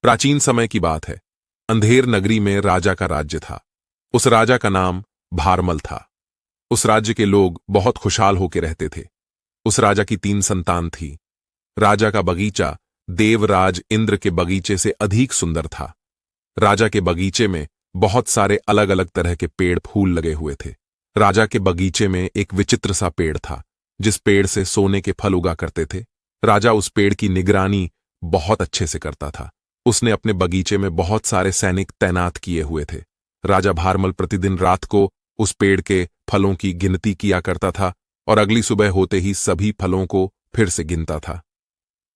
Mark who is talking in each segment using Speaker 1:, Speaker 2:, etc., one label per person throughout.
Speaker 1: प्राचीन समय की बात है। अंधेर नगरी में राजा का राज्य था। उस राजा का नाम भारमल था। उस राज्य के लोग बहुत खुशहाल होकर रहते थे। उस राजा की 3 संतान थी। राजा का बगीचा देवराज इंद्र के बगीचे से अधिक सुंदर था। राजा के बगीचे में बहुत सारे अलग अलग तरह के पेड़ फूल लगे हुए थे। राजा के बगीचे में एक विचित्र सा पेड़ था, जिस पेड़ से सोने के फल उगा करते थे। राजा उस पेड़ की निगरानी बहुत अच्छे से करता था। उसने अपने बगीचे में बहुत सारे सैनिक तैनात किए हुए थे। राजा भारमल प्रतिदिन रात को उस पेड़ के फलों की गिनती किया करता था और अगली सुबह होते ही सभी फलों को फिर से गिनता था।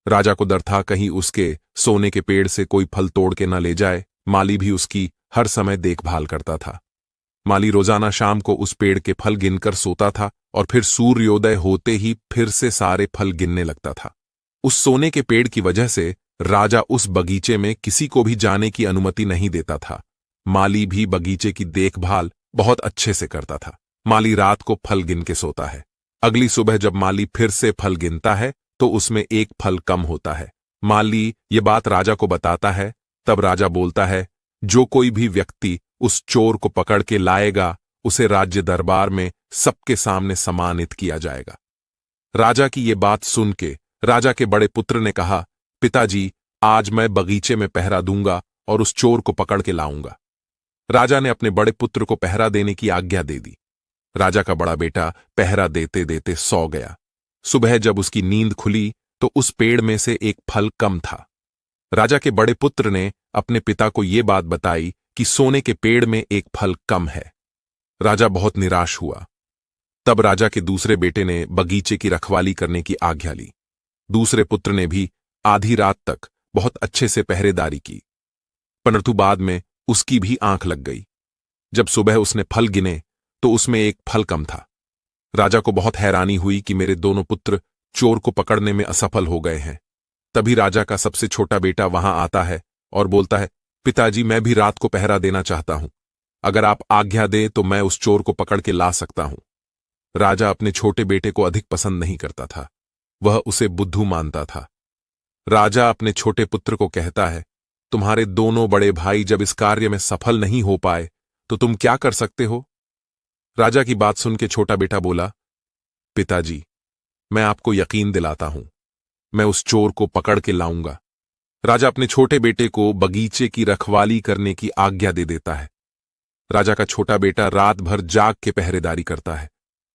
Speaker 1: राजा को डर था कहीं उसके सोने के पेड़ से कोई फल तोड़ के न ले जाए। माली भी उसकी हर समय देखभाल करता था। माली रोजाना शाम को उस पेड़ के फल गिनकर सोता था और फिर सूर्योदय होते ही फिर से सारे फल गिनने लगता था। उस सोने के पेड़ की वजह से राजा उस बगीचे में किसी को भी जाने की अनुमति नहीं देता था। माली भी बगीचे की देखभाल बहुत अच्छे से करता था। माली रात को फल गिन के सोता है। अगली सुबह जब माली फिर से फल गिनता है तो उसमें एक फल कम होता है। माली ये बात राजा को बताता है। तब राजा बोलता है, जो कोई भी व्यक्ति उस चोर को पकड़ के लाएगा उसे राज्य दरबार में सबके सामने सम्मानित किया जाएगा। राजा की ये बात सुन के राजा के बड़े पुत्र ने कहा, पिताजी, आज मैं बगीचे में पहरा दूंगा और उस चोर को पकड़ के लाऊंगा। राजा ने अपने बड़े पुत्र को पहरा देने की आज्ञा दे दी। राजा का बड़ा बेटा पहरा देते देते सो गया। सुबह जब उसकी नींद खुली तो उस पेड़ में से एक फल कम था। राजा के बड़े पुत्र ने अपने पिता को यह बात बताई कि सोने के पेड़ में एक फल कम है। राजा बहुत निराश हुआ। तब राजा के दूसरे बेटे ने बगीचे की रखवाली करने की आज्ञा ली। दूसरे पुत्र ने भी आधी रात तक बहुत अच्छे से पहरेदारी की, परंतु बाद में उसकी भी आंख लग गई। जब सुबह उसने फल गिने तो उसमें एक फल कम था। राजा को बहुत हैरानी हुई कि मेरे दोनों पुत्र चोर को पकड़ने में असफल हो गए हैं। तभी राजा का सबसे छोटा बेटा वहां आता है और बोलता है, पिताजी, मैं भी रात को पहरा देना चाहता हूं। अगर आप आज्ञा दे तो मैं उस चोर को पकड़ के ला सकता हूं। राजा अपने छोटे बेटे को अधिक पसंद नहीं करता था। वह उसे बुद्धू मानता था। राजा अपने छोटे पुत्र को कहता है, तुम्हारे दोनों बड़े भाई जब इस कार्य में सफल नहीं हो पाए तो तुम क्या कर सकते हो? राजा की बात सुन के छोटा बेटा बोला, पिताजी, मैं आपको यकीन दिलाता हूं, मैं उस चोर को पकड़ के लाऊंगा। राजा अपने छोटे बेटे को बगीचे की रखवाली करने की आज्ञा दे देता है। राजा का छोटा बेटा रात भर जाग के पहरेदारी करता है।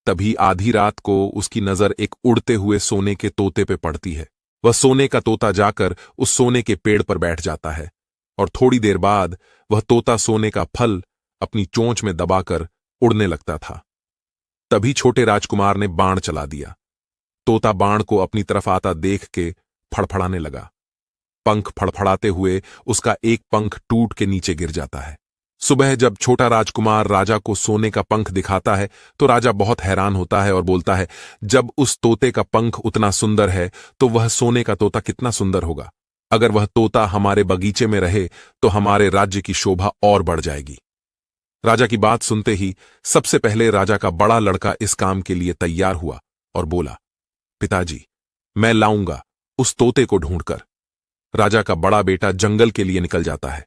Speaker 1: तभी आधी रात को उसकी नजर एक उड़ते हुए सोने के तोते पे पड़ती है। वह सोने का तोता जाकर उस सोने के पेड़ पर बैठ जाता है और थोड़ी देर बाद वह तोता सोने का फल अपनी चोंच में दबाकर उड़ने लगता था। तभी छोटे राजकुमार ने बाण चला दिया। तोता बाण को अपनी तरफ आता देख के फड़फड़ाने लगा। पंख फड़फड़ाते हुए उसका एक पंख टूट के नीचे गिर जाता है। सुबह जब छोटा राजकुमार राजा को सोने का पंख दिखाता है तो राजा बहुत हैरान होता है और बोलता है, जब उस तोते का पंख उतना सुंदर है तो वह सोने का तोता कितना सुंदर होगा। अगर वह तोता हमारे बगीचे में रहे तो हमारे राज्य की शोभा और बढ़ जाएगी। राजा की बात सुनते ही सबसे पहले राजा का बड़ा लड़का इस काम के लिए तैयार हुआ और बोला, पिताजी, मैं लाऊंगा उस तोते को ढूंढकर। राजा का बड़ा बेटा जंगल के लिए निकल जाता है।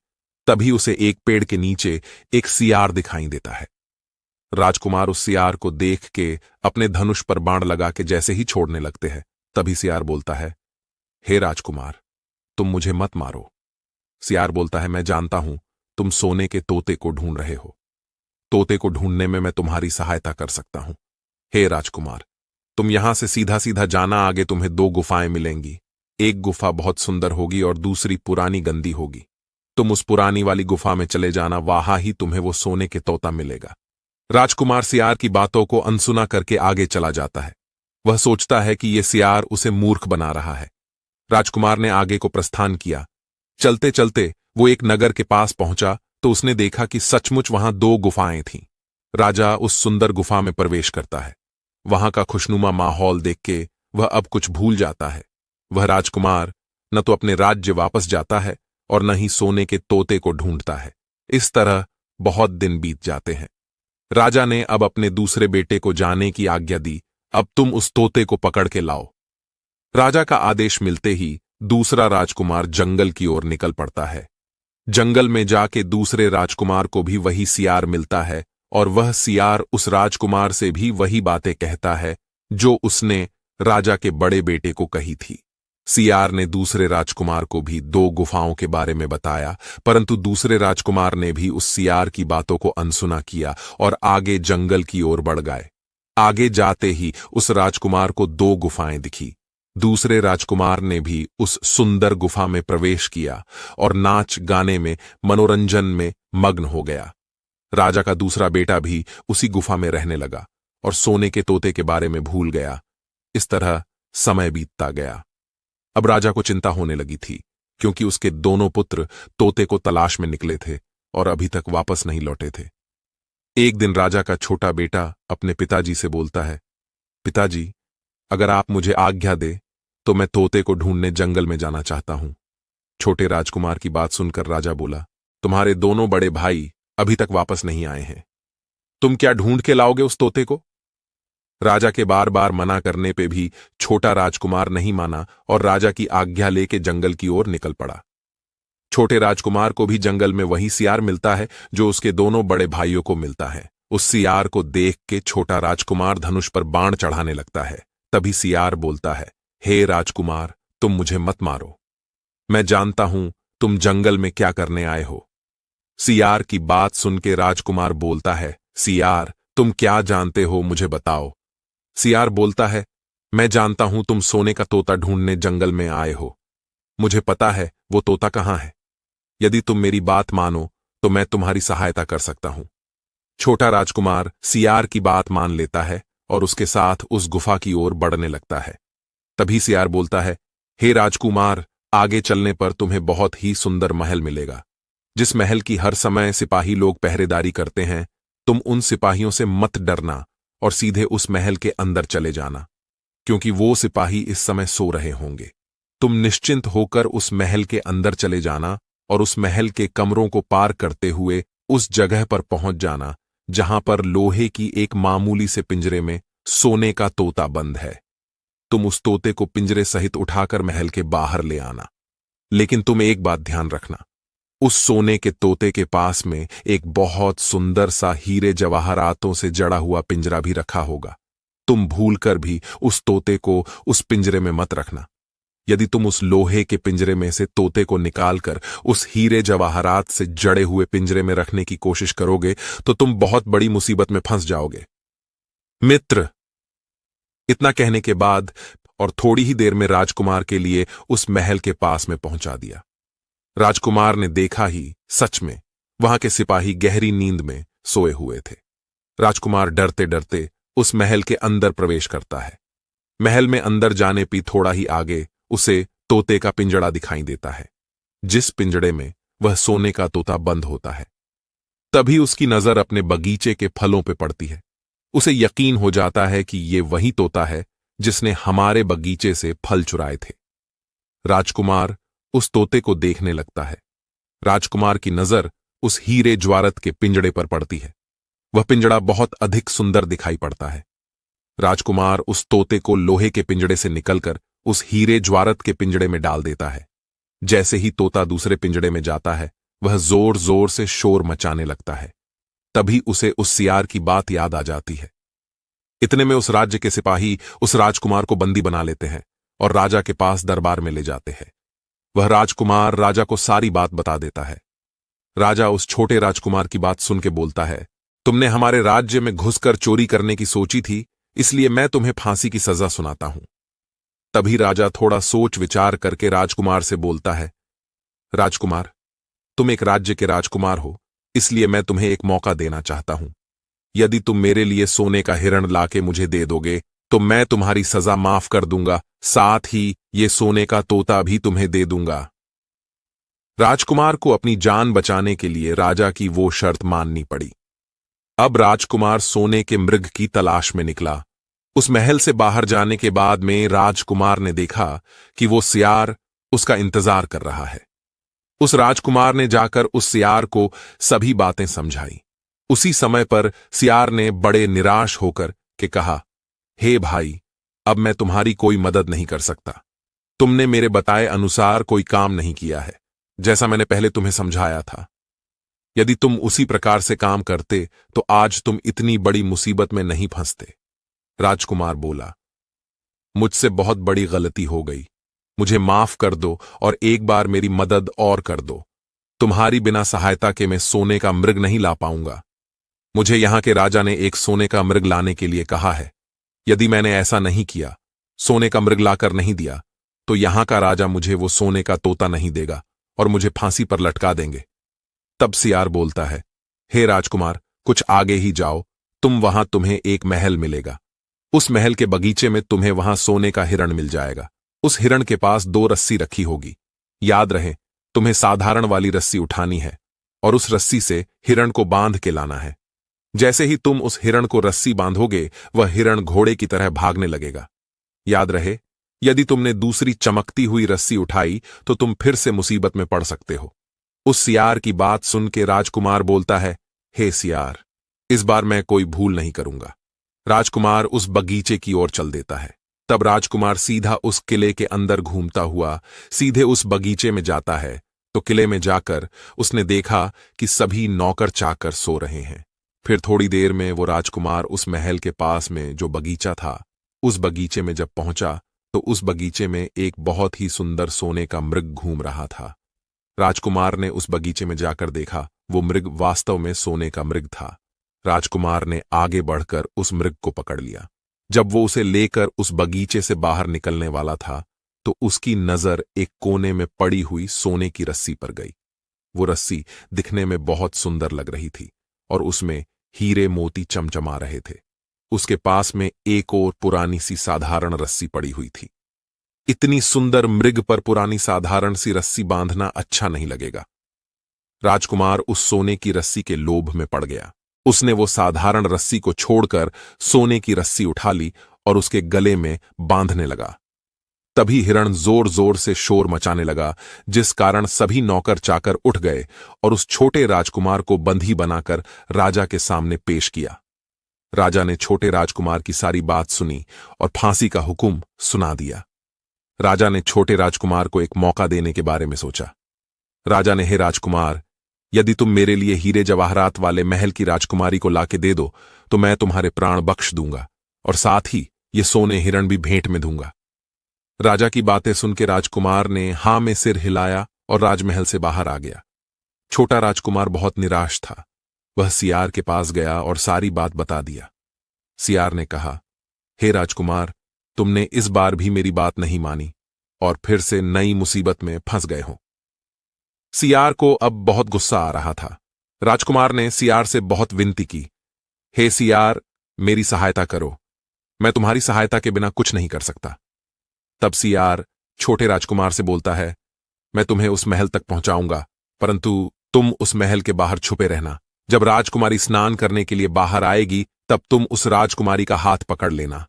Speaker 1: तभी उसे एक पेड़ के नीचे एक सियार दिखाई देता है। राजकुमार उस सियार को देख के अपने धनुष पर बाण लगा के जैसे ही छोड़ने लगते हैं, तभी सियार बोलता है, हे राजकुमार, तुम मुझे मत मारो। सियार बोलता है, मैं जानता हूं तुम सोने के तोते को ढूंढ रहे हो। तोते को ढूंढने में मैं तुम्हारी सहायता कर सकता हूं। हे राजकुमार, तुम यहां से सीधा सीधा जाना, आगे तुम्हें 2 गुफाएं मिलेंगी। एक गुफा बहुत सुंदर होगी और दूसरी पुरानी गंदी होगी। तुम उस पुरानी वाली गुफा में चले जाना, वहां ही तुम्हें वो सोने के तोता मिलेगा। राजकुमार सियार की बातों को अनसुना करके आगे चला जाता है। वह सोचता है कि यह सियार उसे मूर्ख बना रहा है। राजकुमार ने आगे को प्रस्थान किया। चलते चलते वो एक नगर के पास पहुंचा तो उसने देखा कि सचमुच वहां 2 गुफाएं थीं। राजा उस सुंदर गुफा में प्रवेश करता है। वहां का खुशनुमा माहौल देख के वह अब कुछ भूल जाता है। वह राजकुमार न तो अपने राज्य वापस जाता है और न ही सोने के तोते को ढूंढता है। इस तरह बहुत दिन बीत जाते हैं। राजा ने अब अपने दूसरे बेटे को जाने की आज्ञा दी, अब तुम उस तोते को पकड़ के लाओ। राजा का आदेश मिलते ही दूसरा राजकुमार जंगल की ओर निकल पड़ता है। जंगल में जाके दूसरे राजकुमार को भी वही सियार मिलता है और वह सियार उस राजकुमार से भी वही बातें कहता है जो उसने राजा के बड़े बेटे को कही थी। सियार ने दूसरे राजकुमार को भी 2 गुफाओं के बारे में बताया, परंतु दूसरे राजकुमार ने भी उस सियार की बातों को अनसुना किया और आगे जंगल की ओर बढ़ गए। आगे जाते ही उस राजकुमार को 2 गुफाएं दिखी। दूसरे राजकुमार ने भी उस सुंदर गुफा में प्रवेश किया और नाच गाने में, मनोरंजन में मग्न हो गया। राजा का दूसरा बेटा भी उसी गुफा में रहने लगा और सोने के तोते के बारे में भूल गया। इस तरह समय बीतता गया। अब राजा को चिंता होने लगी थी, क्योंकि उसके दोनों पुत्र तोते को तलाश में निकले थे और अभी तक वापस नहीं लौटे थे। एक दिन राजा का छोटा बेटा अपने पिताजी से बोलता है, पिताजी, अगर आप मुझे आज्ञा दे तो मैं तोते को ढूंढने जंगल में जाना चाहता हूं। छोटे राजकुमार की बात सुनकर राजा बोला, तुम्हारे दोनों बड़े भाई अभी तक वापस नहीं आए हैं। तुम क्या ढूंढ के लाओगे उस तोते को? राजा के बार बार मना करने पे भी छोटा राजकुमार नहीं माना और राजा की आज्ञा लेके जंगल की ओर निकल पड़ा। छोटे राजकुमार को भी जंगल में वही सियार मिलता है जो उसके दोनों बड़े भाइयों को मिलता है। उस सियार को देख के छोटा राजकुमार धनुष पर बाण चढ़ाने लगता है। तभी सियार बोलता है, हे राजकुमार, तुम मुझे मत मारो। मैं जानता हूं तुम जंगल में क्या करने आए हो। सियार की बात सुन के राजकुमार बोलता है, सियार, तुम क्या जानते हो, मुझे बताओ। सियार बोलता है, मैं जानता हूं तुम सोने का तोता ढूंढने जंगल में आए हो। मुझे पता है वो तोता कहां है। यदि तुम मेरी बात मानो तो मैं तुम्हारी सहायता कर सकता हूं। छोटा राजकुमार सियार की बात मान लेता है और उसके साथ उस गुफा की ओर बढ़ने लगता है। तभी सियार बोलता है, हे राजकुमार, आगे चलने पर तुम्हें बहुत ही सुंदर महल मिलेगा, जिस महल की हर समय सिपाही लोग पहरेदारी करते हैं। तुम उन सिपाहियों से मत डरना और सीधे उस महल के अंदर चले जाना, क्योंकि वो सिपाही इस समय सो रहे होंगे। तुम निश्चिंत होकर उस महल के अंदर चले जाना और उस महल के कमरों को पार करते हुए उस जगह पर पहुंच जाना जहां पर लोहे की एक मामूली से पिंजरे में सोने का तोता बंद है। तुम उस तोते को पिंजरे सहित उठाकर महल के बाहर ले आना। लेकिन तुम एक बात ध्यान रखना, उस सोने के तोते के पास में एक बहुत सुंदर सा हीरे जवाहरातों से जड़ा हुआ पिंजरा भी रखा होगा। तुम भूलकर भी उस तोते को उस पिंजरे में मत रखना। यदि तुम उस लोहे के पिंजरे में से तोते को निकालकर उस हीरे जवाहरात से जड़े हुए पिंजरे में रखने की कोशिश करोगे तो तुम बहुत बड़ी मुसीबत में फंस जाओगे। मित्र, इतना कहने के बाद और थोड़ी ही देर में राजकुमार के लिए उस महल के पास में पहुंचा दिया। राजकुमार ने देखा ही, सच में वहां के सिपाही गहरी नींद में सोए हुए थे। राजकुमार डरते डरते उस महल के अंदर प्रवेश करता है। महल में अंदर जाने पे थोड़ा ही आगे उसे तोते का पिंजड़ा दिखाई देता है, जिस पिंजड़े में वह सोने का तोता बंद होता है। तभी उसकी नजर अपने बगीचे के फलों पे पड़ती है। उसे यकीन हो जाता है कि ये वही तोता है जिसने हमारे बगीचे से फल चुराए थे। राजकुमार उस तोते को देखने लगता है। राजकुमार की नजर उस हीरे ज्वारत के पिंजड़े पर पड़ती है। वह पिंजड़ा बहुत अधिक सुंदर दिखाई पड़ता है। राजकुमार उस तोते को लोहे के पिंजड़े से निकलकर उस हीरे ज्वारत के पिंजड़े में डाल देता है। जैसे ही तोता दूसरे पिंजड़े में जाता है, वह जोर जोर से शोर मचाने लगता है। तभी उसे उस सियार की बात याद आ जाती है। इतने में उस राज्य के सिपाही उस राजकुमार को बंदी बना लेते हैं और राजा के पास दरबार में ले जाते हैं। वह राजकुमार राजा को सारी बात बता देता है। राजा उस छोटे राजकुमार की बात सुन के बोलता है, तुमने हमारे राज्य में घुसकर चोरी करने की सोची थी, इसलिए मैं तुम्हें फांसी की सजा सुनाता हूं। तभी राजा थोड़ा सोच विचार करके राजकुमार से बोलता है, राजकुमार, तुम एक राज्य के राजकुमार हो, इसलिए मैं तुम्हें एक मौका देना चाहता हूं। यदि तुम मेरे लिए सोने का हिरण लाके मुझे दे दोगे तो मैं तुम्हारी सजा माफ कर दूंगा, साथ ही ये सोने का तोता भी तुम्हें दे दूंगा। राजकुमार को अपनी जान बचाने के लिए राजा की वो शर्त माननी पड़ी। अब राजकुमार सोने के मृग की तलाश में निकला। उस महल से बाहर जाने के बाद में राजकुमार ने देखा कि वो सियार उसका इंतजार कर रहा है। उस राजकुमार ने जाकर उस सियार को सभी बातें समझाई। उसी समय पर सियार ने बड़े निराश होकर के कहा, हे भाई, अब मैं तुम्हारी कोई मदद नहीं कर सकता। तुमने मेरे बताए अनुसार कोई काम नहीं किया है, जैसा मैंने पहले तुम्हें समझाया था। यदि तुम उसी प्रकार से काम करते तो आज तुम इतनी बड़ी मुसीबत में नहीं फंसते। राजकुमार बोला, मुझसे बहुत बड़ी गलती हो गई, मुझे माफ कर दो और एक बार मेरी मदद और कर दो। तुम्हारी बिना सहायता के मैं सोने का मृग नहीं ला पाऊंगा। मुझे यहां के राजा ने एक सोने का मृग लाने के लिए कहा है। यदि मैंने ऐसा नहीं किया, सोने का मृग लाकर नहीं दिया, तो यहां का राजा मुझे वो सोने का तोता नहीं देगा और मुझे फांसी पर लटका देंगे। तब सियार बोलता है, हे राजकुमार, कुछ आगे ही जाओ, वहां तुम्हें एक महल मिलेगा। उस महल के बगीचे में तुम्हें वहां सोने का हिरण मिल जाएगा। उस हिरण के पास 2 रस्सी रखी होगी। याद रहे, तुम्हें साधारण वाली रस्सी उठानी है और उस रस्सी से हिरण को बांध के लाना है। जैसे ही तुम उस हिरण को रस्सी बांधोगे, वह हिरण घोड़े की तरह भागने लगेगा। याद रहे, यदि तुमने दूसरी चमकती हुई रस्सी उठाई तो तुम फिर से मुसीबत में पड़ सकते हो। उस सियार की बात सुन के राजकुमार बोलता है, हे सियार, इस बार मैं कोई भूल नहीं करूंगा। राजकुमार उस बगीचे की ओर चल देता है। तब राजकुमार सीधा उस किले के अंदर घूमता हुआ सीधे उस बगीचे में जाता है। तो किले में जाकर उसने देखा कि सभी नौकर चाकर सो रहे हैं। फिर थोड़ी देर में वो राजकुमार उस महल के पास में जो बगीचा था, उस बगीचे में जब पहुंचा तो उस बगीचे में एक बहुत ही सुंदर सोने का मृग घूम रहा था। राजकुमार ने उस बगीचे में जाकर देखा, वो मृग वास्तव में सोने का मृग था। राजकुमार ने आगे बढ़कर उस मृग को पकड़ लिया। जब वो उसे लेकर उस बगीचे से बाहर निकलने वाला था तो उसकी नजर एक कोने में पड़ी हुई सोने की रस्सी पर गई। वो रस्सी दिखने में बहुत सुंदर लग रही थी और उसमें हीरे मोती चमचमा रहे थे। उसके पास में एक और पुरानी सी साधारण रस्सी पड़ी हुई थी। इतनी सुंदर मृग पर पुरानी साधारण सी रस्सी बांधना अच्छा नहीं लगेगा। राजकुमार उस सोने की रस्सी के लोभ में पड़ गया। उसने वो साधारण रस्सी को छोड़कर सोने की रस्सी उठा ली और उसके गले में बांधने लगा। तभी हिरण जोर जोर से शोर मचाने लगा, जिस कारण सभी नौकर चाकर उठ गए और उस छोटे राजकुमार को बंधी बनाकर राजा के सामने पेश किया। राजा ने छोटे राजकुमार की सारी बात सुनी और फांसी का हुक्म सुना दिया। राजा ने छोटे राजकुमार को एक मौका देने के बारे में सोचा। राजा ने, हे राजकुमार, यदि तुम मेरे लिए हीरे जवाहरात वाले महल की राजकुमारी को लाके दे दो तो मैं तुम्हारे प्राण बख्श दूंगा और साथ ही ये सोने हिरण भी भेंट में दूंगा। राजा की बातें सुन के राजकुमार ने हां में सिर हिलाया और राजमहल से बाहर आ गया। छोटा राजकुमार बहुत निराश था। वह सियार के पास गया और सारी बात बता दिया। सियार ने कहा, हे राजकुमार, तुमने इस बार भी मेरी बात नहीं मानी और फिर से नई मुसीबत में फंस गए हो। सियार को अब बहुत गुस्सा आ रहा था। राजकुमार ने सियार से बहुत विनती की, हे सियार, मेरी सहायता करो, मैं तुम्हारी सहायता के बिना कुछ नहीं कर सकता। तब सियार छोटे राजकुमार से बोलता है, मैं तुम्हें उस महल तक पहुंचाऊंगा, परंतु तुम उस महल के बाहर छुपे रहना। जब राजकुमारी स्नान करने के लिए बाहर आएगी तब तुम उस राजकुमारी का हाथ पकड़ लेना।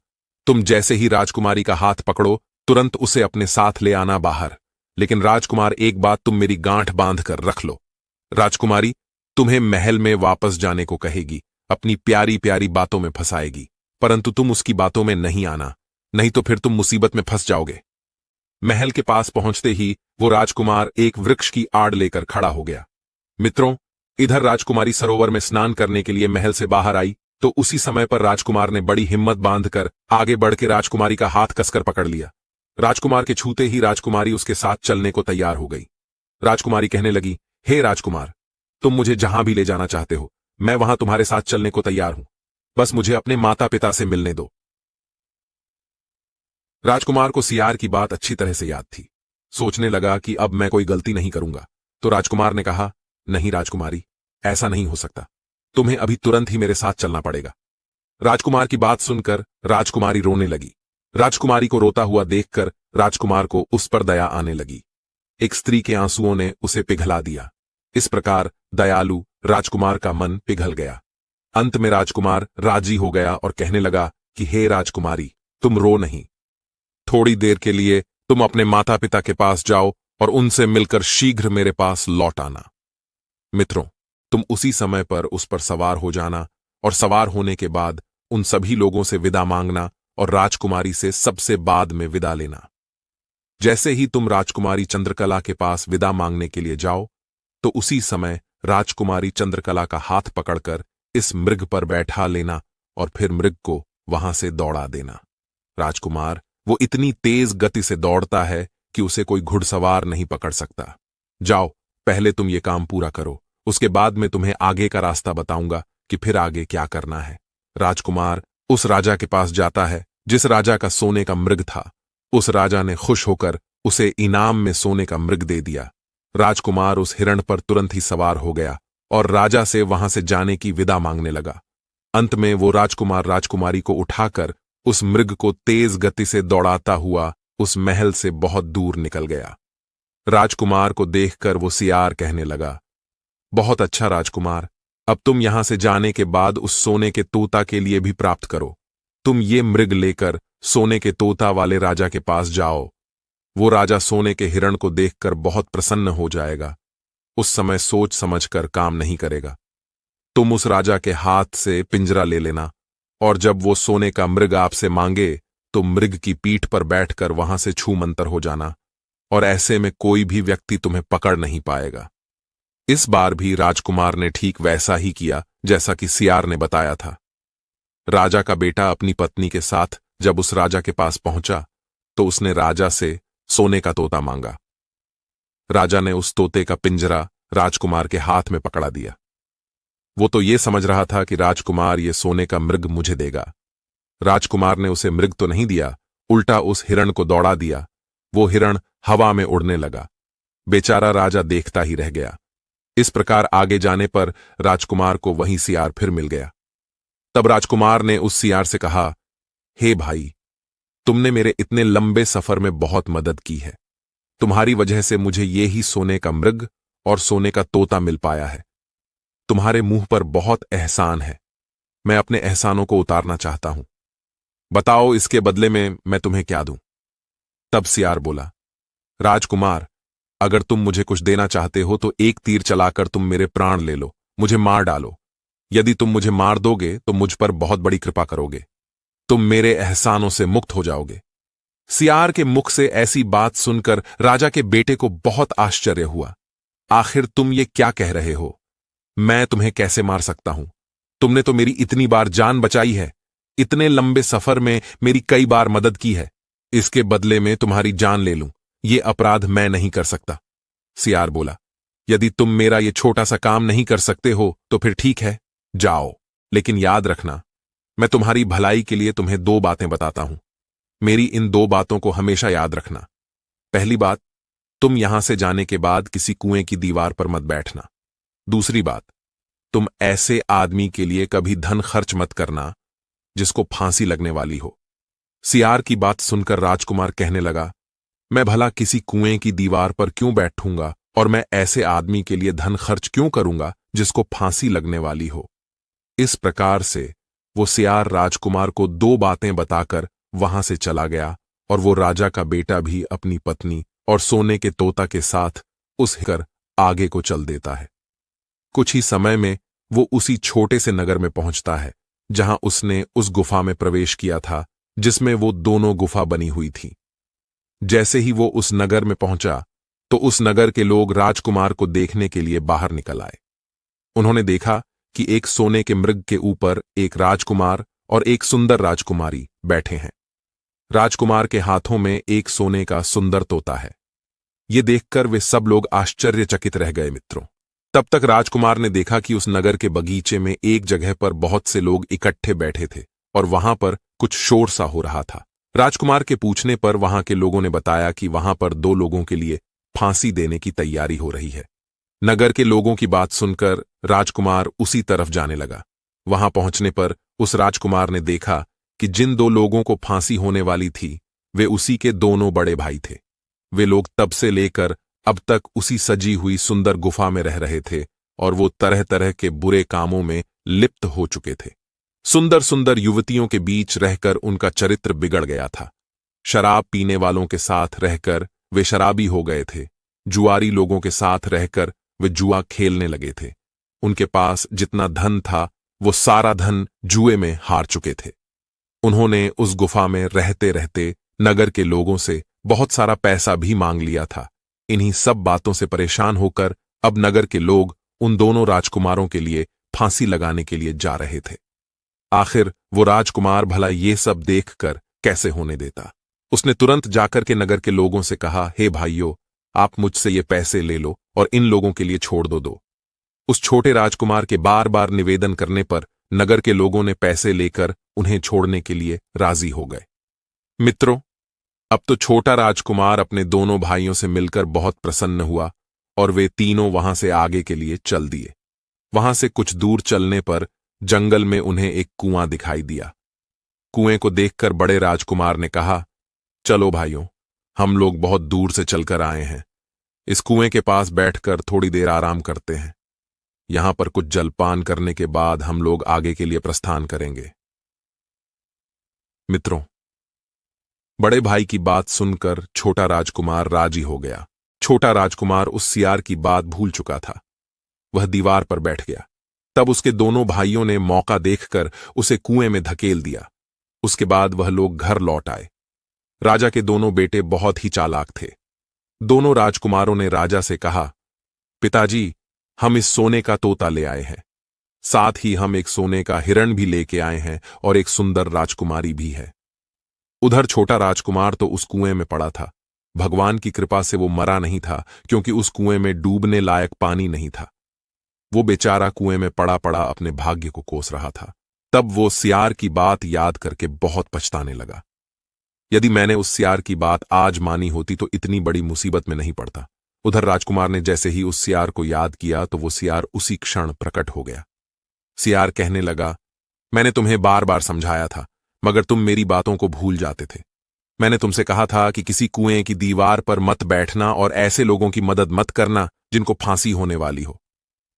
Speaker 1: तुम जैसे ही राजकुमारी का हाथ पकड़ो तुरंत उसे अपने साथ ले आना बाहर। लेकिन राजकुमार, एक बात तुम मेरी गांठ बांध कर रख लो। राजकुमारी तुम्हें महल में वापस जाने को कहेगी, अपनी प्यारी प्यारी बातों में फंसाएगी, परंतु तुम उसकी बातों में नहीं आना, नहीं तो फिर तुम मुसीबत में फंस जाओगे। महल के पास पहुंचते ही वो राजकुमार एक वृक्ष की आड़ लेकर खड़ा हो गया। मित्रों, इधर राजकुमारी सरोवर में स्नान करने के लिए महल से बाहर आई तो उसी समय पर राजकुमार ने बड़ी हिम्मत बांधकर आगे बढ़ के राजकुमारी का हाथ कसकर पकड़ लिया। राजकुमार के छूते ही राजकुमारी उसके साथ चलने को तैयार हो गई। राजकुमारी कहने लगी, हे राजकुमार, तुम मुझे जहां भी ले जाना चाहते हो, मैं वहां तुम्हारे साथ चलने को तैयार हूं, बस मुझे अपने माता पिता से मिलने दो। राजकुमार को सियार की बात अच्छी तरह से याद थी। सोचने लगा कि अब मैं कोई गलती नहीं करूंगा। तो राजकुमार ने कहा, नहीं राजकुमारी, ऐसा नहीं हो सकता, तुम्हें अभी तुरंत ही मेरे साथ चलना पड़ेगा। राजकुमार की बात सुनकर राजकुमारी रोने लगी। राजकुमारी को रोता हुआ देखकर राजकुमार को उस पर दया आने लगी। एक स्त्री के आंसुओं ने उसे पिघला दिया। इस प्रकार दयालु राजकुमार का मन पिघल गया। अंत में राजकुमार राजी हो गया और कहने लगा कि हे राजकुमारी, तुम रो नहीं। थोड़ी देर के लिए तुम अपने माता पिता के पास जाओ और उनसे मिलकर शीघ्र मेरे पास लौट आना। मित्रों, तुम उसी समय पर उस पर सवार हो जाना और सवार होने के बाद उन सभी लोगों से विदा मांगना और राजकुमारी से सबसे बाद में विदा लेना। जैसे ही तुम राजकुमारी चंद्रकला के पास विदा मांगने के लिए जाओ, तो उसी समय राजकुमारी चंद्रकला का हाथ पकड़कर इस मृग पर बैठा लेना और फिर मृग को वहां से दौड़ा देना। राजकुमार, वो इतनी तेज गति से दौड़ता है कि उसे कोई घुड़सवार नहीं पकड़ सकता। जाओ, पहले तुम ये काम पूरा करो, उसके बाद मैं तुम्हें आगे का रास्ता बताऊंगा कि फिर आगे क्या करना है। राजकुमार उस राजा के पास जाता है जिस राजा का सोने का मृग था। उस राजा ने खुश होकर उसे इनाम में सोने का मृग दे दिया। राजकुमार उस हिरण पर तुरंत ही सवार हो गया और राजा से वहां से जाने की विदा मांगने लगा। अंत में वो राजकुमार राजकुमारी को उठाकर उस मृग को तेज गति से दौड़ाता हुआ उस महल से बहुत दूर निकल गया। राजकुमार को देखकर वो सियार कहने लगा, बहुत अच्छा राजकुमार, अब तुम यहां से जाने के बाद उस सोने के तोता के लिए भी प्राप्त करो। तुम ये मृग लेकर सोने के तोता वाले राजा के पास जाओ। वो राजा सोने के हिरण को देखकर बहुत प्रसन्न हो जाएगा। उस समय सोच समझकर काम नहीं करेगा। तुम उस राजा के हाथ से पिंजरा ले लेना और जब वो सोने का मृग आपसे मांगे तो मृग की पीठ पर बैठकर वहां से छू मंतर हो जाना और ऐसे में कोई भी व्यक्ति तुम्हें पकड़ नहीं पाएगा। इस बार भी राजकुमार ने ठीक वैसा ही किया जैसा कि सियार ने बताया था। राजा का बेटा अपनी पत्नी के साथ जब उस राजा के पास पहुंचा तो उसने राजा से सोने का तोता मांगा। राजा ने उस तोते का पिंजरा राजकुमार के हाथ में पकड़ा दिया। वो तो ये समझ रहा था कि राजकुमार ये सोने का मृग मुझे देगा। राजकुमार ने उसे मृग तो नहीं दिया, उल्टा उस हिरण को दौड़ा दिया। वो हिरण हवा में उड़ने लगा। बेचारा राजा देखता ही रह गया। इस प्रकार आगे जाने पर राजकुमार को वही सियार फिर मिल गया। तब राजकुमार ने उस सियार से कहा, हे भाई, तुमने मेरे इतने लंबे सफर में बहुत मदद की है। तुम्हारी वजह से मुझे ये ही सोने का मृग और सोने का तोता मिल पाया है। तुम्हारे मुंह पर बहुत एहसान है। मैं अपने एहसानों को उतारना चाहता हूं। बताओ इसके बदले में मैं तुम्हें क्या दूं? तब सियार बोला, राजकुमार, अगर तुम मुझे कुछ देना चाहते हो तो एक तीर चलाकर तुम मेरे प्राण ले लो, मुझे मार डालो। यदि तुम मुझे मार दोगे तो मुझ पर बहुत बड़ी कृपा करोगे। तुम मेरे एहसानों से मुक्त हो जाओगे। सियार के मुख से ऐसी बात सुनकर राजा के बेटे को बहुत आश्चर्य हुआ। आखिर तुम ये क्या कह रहे हो? मैं तुम्हें कैसे मार सकता हूं? तुमने तो मेरी इतनी बार जान बचाई है, इतने लंबे सफर में मेरी कई बार मदद की है। इसके बदले में तुम्हारी जान ले लूं, ये अपराध मैं नहीं कर सकता। सियार बोला, यदि तुम मेरा ये छोटा सा काम नहीं कर सकते हो तो फिर ठीक है, जाओ। लेकिन याद रखना, मैं तुम्हारी भलाई के लिए तुम्हें 2 बातें बताता हूं। मेरी इन 2 बातों को हमेशा याद रखना। पहली बात, तुम यहां से जाने के बाद किसी कुएं की दीवार पर मत बैठना। दूसरी बात, तुम ऐसे आदमी के लिए कभी धन खर्च मत करना जिसको फांसी लगने वाली हो। सियार की बात सुनकर राजकुमार कहने लगा, मैं भला किसी कुएं की दीवार पर क्यों बैठूंगा और मैं ऐसे आदमी के लिए धन खर्च क्यों करूंगा जिसको फांसी लगने वाली हो। इस प्रकार से वो सियार राजकुमार को 2 बातें बताकर वहां से चला गया और वो राजा का बेटा भी अपनी पत्नी और सोने के तोता के साथ उस कर आगे को चल देता है। कुछ ही समय में वो उसी छोटे से नगर में पहुंचता है जहां उसने उस गुफा में प्रवेश किया था जिसमें वो दोनों गुफा बनी हुई थी। जैसे ही वो उस नगर में पहुंचा तो उस नगर के लोग राजकुमार को देखने के लिए बाहर निकल आए। उन्होंने देखा कि एक सोने के मृग के ऊपर एक राजकुमार और एक सुंदर राजकुमारी बैठे हैं। राजकुमार के हाथों में एक सोने का सुंदर तोता है। ये देखकर वे सब लोग आश्चर्यचकित रह गए मित्रों। तब तक राजकुमार ने देखा कि उस नगर के बगीचे में एक जगह पर बहुत से लोग इकट्ठे बैठे थे और वहां पर कुछ शोर सा हो रहा था। राजकुमार के पूछने पर वहां के लोगों ने बताया कि वहां पर 2 लोगों के लिए फांसी देने की तैयारी हो रही है। नगर के लोगों की बात सुनकर राजकुमार उसी तरफ जाने लगा। वहां पहुंचने पर उस राजकुमार ने देखा कि जिन 2 लोगों को फांसी होने वाली थी वे उसी के दोनों बड़े भाई थे। वे लोग तब से लेकर अब तक उसी सजी हुई सुंदर गुफा में रह रहे थे और वो तरह तरह के बुरे कामों में लिप्त हो चुके थे। सुंदर सुंदर युवतियों के बीच रहकर उनका चरित्र बिगड़ गया था। शराब पीने वालों के साथ रहकर वे शराबी हो गए थे। जुआरी लोगों के साथ रहकर वे जुआ खेलने लगे थे। उनके पास जितना धन था वो सारा धन जुए में हार चुके थे। उन्होंने उस गुफा में रहते रहते नगर के लोगों से बहुत सारा पैसा भी मांग लिया था। इन्हीं सब बातों से परेशान होकर अब नगर के लोग उन दोनों राजकुमारों के लिए फांसी लगाने के लिए जा रहे थे। आखिर वो राजकुमार भला ये सब देखकर कैसे होने देता। उसने तुरंत जाकर के नगर के लोगों से कहा, हे भाइयों, आप मुझसे ये पैसे ले लो और इन लोगों के लिए छोड़ दो। उस छोटे राजकुमार के बार बार निवेदन करने पर नगर के लोगों ने पैसे लेकर उन्हें छोड़ने के लिए राजी हो गए। मित्रों, अब तो छोटा राजकुमार अपने दोनों भाइयों से मिलकर बहुत प्रसन्न हुआ और वे तीनों वहां से आगे के लिए चल दिए। वहां से कुछ दूर चलने पर जंगल में उन्हें एक कुआं दिखाई दिया। कुएं को देखकर बड़े राजकुमार ने कहा, चलो भाइयों, हम लोग बहुत दूर से चलकर आए हैं। इस कुएं के पास बैठकर थोड़ी देर आराम करते हैं। यहां पर कुछ जलपान करने के बाद हम लोग आगे के लिए प्रस्थान करेंगे। मित्रों, बड़े भाई की बात सुनकर छोटा राजकुमार राजी हो गया। छोटा राजकुमार उस सियार की बात भूल चुका था। वह दीवार पर बैठ गया। तब उसके दोनों भाइयों ने मौका देखकर उसे कुएं में धकेल दिया। उसके बाद वह लोग घर लौट आए। राजा के दोनों बेटे बहुत ही चालाक थे। दोनों राजकुमारों ने राजा से कहा, पिताजी, हम इस सोने का तोता ले आए हैं। साथ ही हम एक सोने का हिरण भी लेके आए हैं और एक सुंदर राजकुमारी भी है। उधर छोटा राजकुमार तो उस कुएं में पड़ा था। भगवान की कृपा से वो मरा नहीं था, क्योंकि उस कुएं में डूबने लायक पानी नहीं था। वो बेचारा कुएं में पड़ा पड़ा अपने भाग्य को कोस रहा था। तब वो सियार की बात याद करके बहुत पछताने लगा। यदि मैंने उस सियार की बात आज मानी होती तो इतनी बड़ी मुसीबत में नहीं पड़ता। उधर राजकुमार ने जैसे ही उस सियार को याद किया तो वो सियार उसी क्षण प्रकट हो गया। सियार कहने लगा, मैंने तुम्हें बार बार समझाया था, मगर तुम मेरी बातों को भूल जाते थे। मैंने तुमसे कहा था कि किसी कुएं की दीवार पर मत बैठना और ऐसे लोगों की मदद मत करना जिनको फांसी होने वाली हो।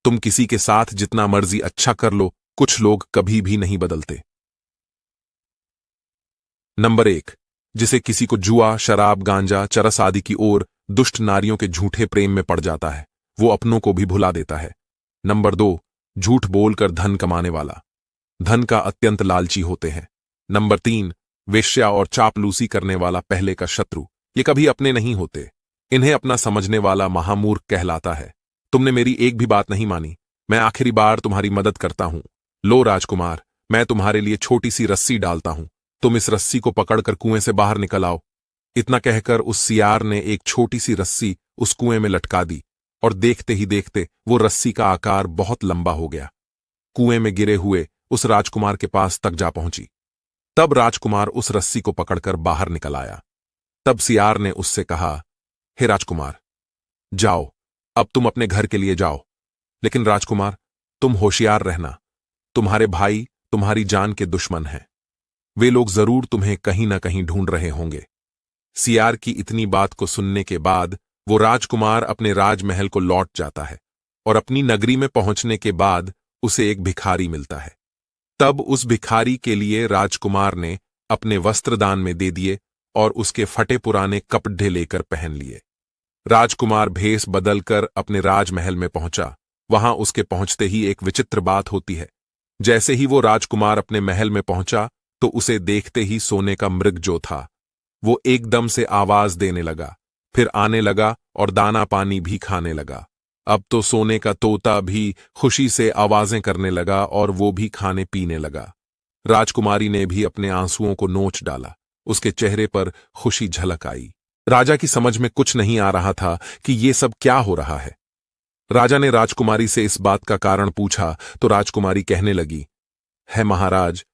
Speaker 1: तुम किसी के साथ जितना मर्जी अच्छा कर लो, कुछ लोग कभी भी नहीं बदलते। नंबर 1, जिसे किसी को जुआ, शराब, गांजा, चरस आदि की ओर दुष्ट नारियों के झूठे प्रेम में पड़ जाता है, वो अपनों को भी भुला देता है। नंबर 2, झूठ बोलकर धन कमाने वाला, धन का अत्यंत लालची होते हैं। नंबर 3, वेश्या और चापलूसी करने वाला पहले का शत्रु, ये कभी अपने नहीं होते। इन्हें अपना समझने वाला महामूर्ख कहलाता है। तुमने मेरी एक भी बात नहीं मानी। मैं आखिरी बार तुम्हारी मदद करता हूं। लो राजकुमार, मैं तुम्हारे लिए छोटी सी रस्सी डालता हूं। तुम इस रस्सी को पकड़कर कुएं से बाहर निकल आओ। इतना कहकर उस सियार ने एक छोटी सी रस्सी उस कुएं में लटका दी और देखते ही देखते वो रस्सी का आकार बहुत लंबा हो गया। कुएं में गिरे हुए उस राजकुमार के पास तक जा पहुंची। तब राजकुमार उस रस्सी को पकड़कर बाहर निकल आया। तब सियार ने उससे कहा, हे राजकुमार, जाओ, अब तुम अपने घर के लिए जाओ। लेकिन राजकुमार, तुम होशियार रहना। तुम्हारे भाई तुम्हारी जान के दुश्मन हैं। वे लोग जरूर तुम्हें कहीं ना कहीं ढूंढ रहे होंगे। सियार की इतनी बात को सुनने के बाद वो राजकुमार अपने राजमहल को लौट जाता है और अपनी नगरी में पहुंचने के बाद उसे एक भिखारी मिलता है। तब उस भिखारी के लिए राजकुमार ने अपने वस्त्र दान में दे दिए और उसके फटे पुराने कपड़े लेकर पहन लिए। राजकुमार भेष बदलकर अपने राजमहल में पहुंचा। वहां उसके पहुंचते ही एक विचित्र बात होती है। जैसे ही वो राजकुमार अपने महल में पहुंचा तो उसे देखते ही सोने का मृग जो था वो एकदम से आवाज देने लगा, फिर आने लगा और दाना पानी भी खाने लगा। अब तो सोने का तोता भी खुशी से आवाजें करने लगा और वो भी खाने पीने लगा। राजकुमारी ने भी अपने आंसुओं को नोच डाला। उसके चेहरे पर खुशी झलक आई। राजा की समझ में कुछ नहीं आ रहा था कि ये सब क्या हो रहा है। राजा ने राजकुमारी से इस बात का कारण पूछा तो राजकुमारी कहने लगी, है महाराज,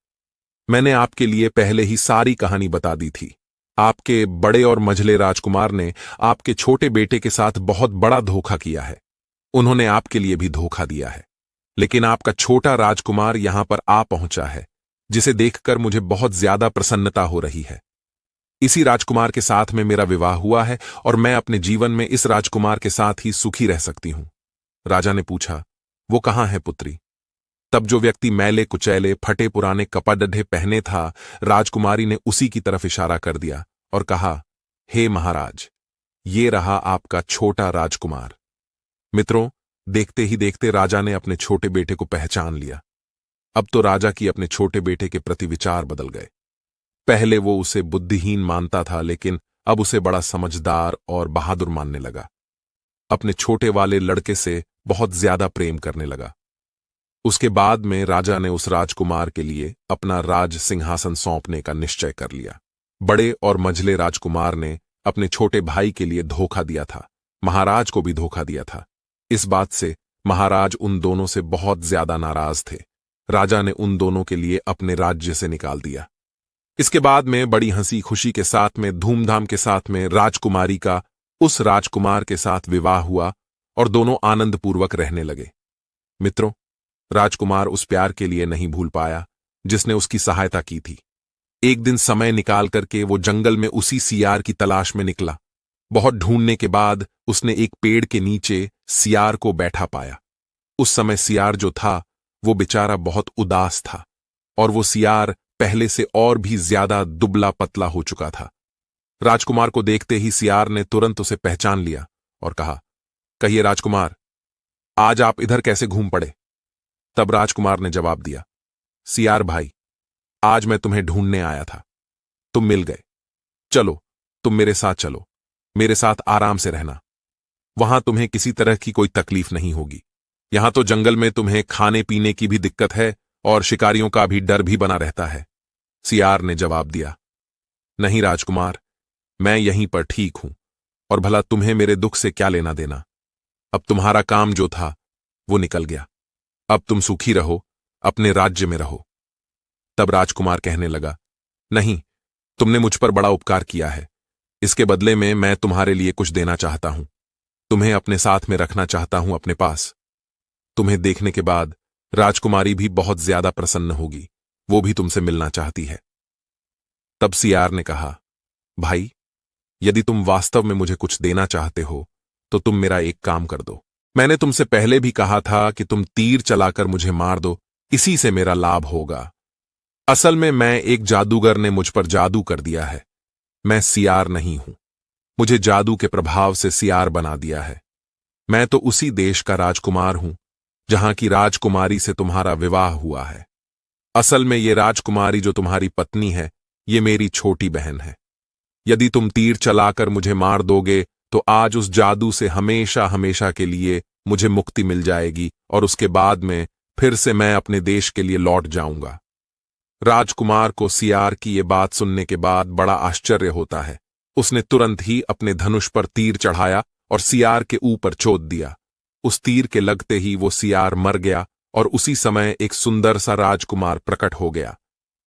Speaker 1: मैंने आपके लिए पहले ही सारी कहानी बता दी थी। आपके बड़े और मझले राजकुमार ने आपके छोटे बेटे के साथ बहुत बड़ा धोखा किया है। उन्होंने आपके लिए भी धोखा दिया है। लेकिन आपका छोटा राजकुमार यहां पर आ पहुंचा है, जिसे देखकर मुझे बहुत ज्यादा प्रसन्नता हो रही है। इसी राजकुमार के साथ में मेरा विवाह हुआ है और मैं अपने जीवन में इस राजकुमार के साथ ही सुखी रह सकती हूं। राजा ने पूछा, वो कहां है पुत्री? तब जो व्यक्ति मैले कुचैले फटे पुराने कपड़े पहने था, राजकुमारी ने उसी की तरफ इशारा कर दिया और कहा, हे महाराज, ये रहा आपका छोटा राजकुमार। मित्रों, देखते ही देखते राजा ने अपने छोटे बेटे को पहचान लिया। अब तो राजा की अपने छोटे बेटे के प्रति विचार बदल गए। पहले वो उसे बुद्धिहीन मानता था, लेकिन अब उसे बड़ा समझदार और बहादुर मानने लगा। अपने छोटे वाले लड़के से बहुत ज्यादा प्रेम करने लगा। उसके बाद में राजा ने उस राजकुमार के लिए अपना राज सिंहासन सौंपने का निश्चय कर लिया। बड़े और मझले राजकुमार ने अपने छोटे भाई के लिए धोखा दिया था, महाराज को भी धोखा दिया था। इस बात से महाराज उन दोनों से बहुत ज्यादा नाराज थे। राजा ने उन दोनों के लिए अपने राज्य से निकाल दिया। इसके बाद में बड़ी हंसी खुशी के साथ में, धूमधाम के साथ में राजकुमारी का उस राजकुमार के साथ विवाह हुआ और दोनों आनंदपूर्वक रहने लगे। मित्रों, राजकुमार उस प्यार के लिए नहीं भूल पाया जिसने उसकी सहायता की थी। एक दिन समय निकाल करके वो जंगल में उसी सियार की तलाश में निकला। बहुत ढूंढने के बाद उसने एक पेड़ के नीचे सियार को बैठा पाया। उस समय सियार जो था वो बेचारा बहुत उदास था और वो सियार पहले से और भी ज्यादा दुबला पतला हो चुका था। राजकुमार को देखते ही सियार ने तुरंत उसे पहचान लिया और कहा, कहिए राजकुमार, आज आप इधर कैसे घूम पड़े? तब राजकुमार ने जवाब दिया, सियार भाई, आज मैं तुम्हें ढूंढने आया था। तुम मिल गए। चलो, तुम मेरे साथ चलो, मेरे साथ आराम से रहना। वहां तुम्हें किसी तरह की कोई तकलीफ नहीं होगी। यहां तो जंगल में तुम्हें खाने पीने की भी दिक्कत है और शिकारियों का भी डर भी बना रहता है। सियार ने जवाब दिया, नहीं राजकुमार, मैं यहीं पर ठीक हूं और भला तुम्हें मेरे दुख से क्या लेना देना। अब तुम्हारा काम जो था वो निकल गया। अब तुम सुखी रहो, अपने राज्य में रहो। तब राजकुमार कहने लगा, नहीं, तुमने मुझ पर बड़ा उपकार किया है। इसके बदले में मैं तुम्हारे लिए कुछ देना चाहता हूं। तुम्हें अपने साथ में रखना चाहता हूं, अपने पास। तुम्हें देखने के बाद राजकुमारी भी बहुत ज्यादा प्रसन्न होगी। वो भी तुमसे मिलना चाहती है। तब सियार ने कहा, भाई, यदि तुम वास्तव में मुझे कुछ देना चाहते हो तो तुम मेरा एक काम कर दो। मैंने तुमसे पहले भी कहा था कि तुम तीर चलाकर मुझे मार दो, इसी से मेरा लाभ होगा। असल में मैं एक जादूगर ने मुझ पर जादू कर दिया है। मैं सियार नहीं हूं। मुझे जादू के प्रभाव से सियार बना दिया है। मैं तो उसी देश का राजकुमार हूं जहां की राजकुमारी से तुम्हारा विवाह हुआ है। असल में ये राजकुमारी जो तुम्हारी पत्नी है, ये मेरी छोटी बहन है। यदि तुम तीर चलाकर मुझे मार दोगे तो आज उस जादू से हमेशा हमेशा के लिए मुझे मुक्ति मिल जाएगी और उसके बाद में फिर से मैं अपने देश के लिए लौट जाऊंगा। राजकुमार को सियार की ये बात सुनने के बाद बड़ा आश्चर्य होता है। उसने तुरंत ही अपने धनुष पर तीर चढ़ाया और सियार के ऊपर चोद दिया। उस तीर के लगते ही वो सियार मर गया और उसी समय एक सुंदर सा राजकुमार प्रकट हो गया।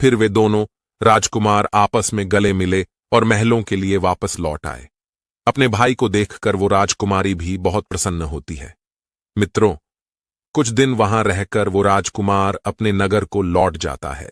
Speaker 1: फिर वे दोनों राजकुमार आपस में गले मिले और महलों के लिए वापस लौट आए। अपने भाई को देखकर वो राजकुमारी भी बहुत प्रसन्न होती है। मित्रों, कुछ दिन वहां रहकर वो राजकुमार अपने नगर को लौट जाता है।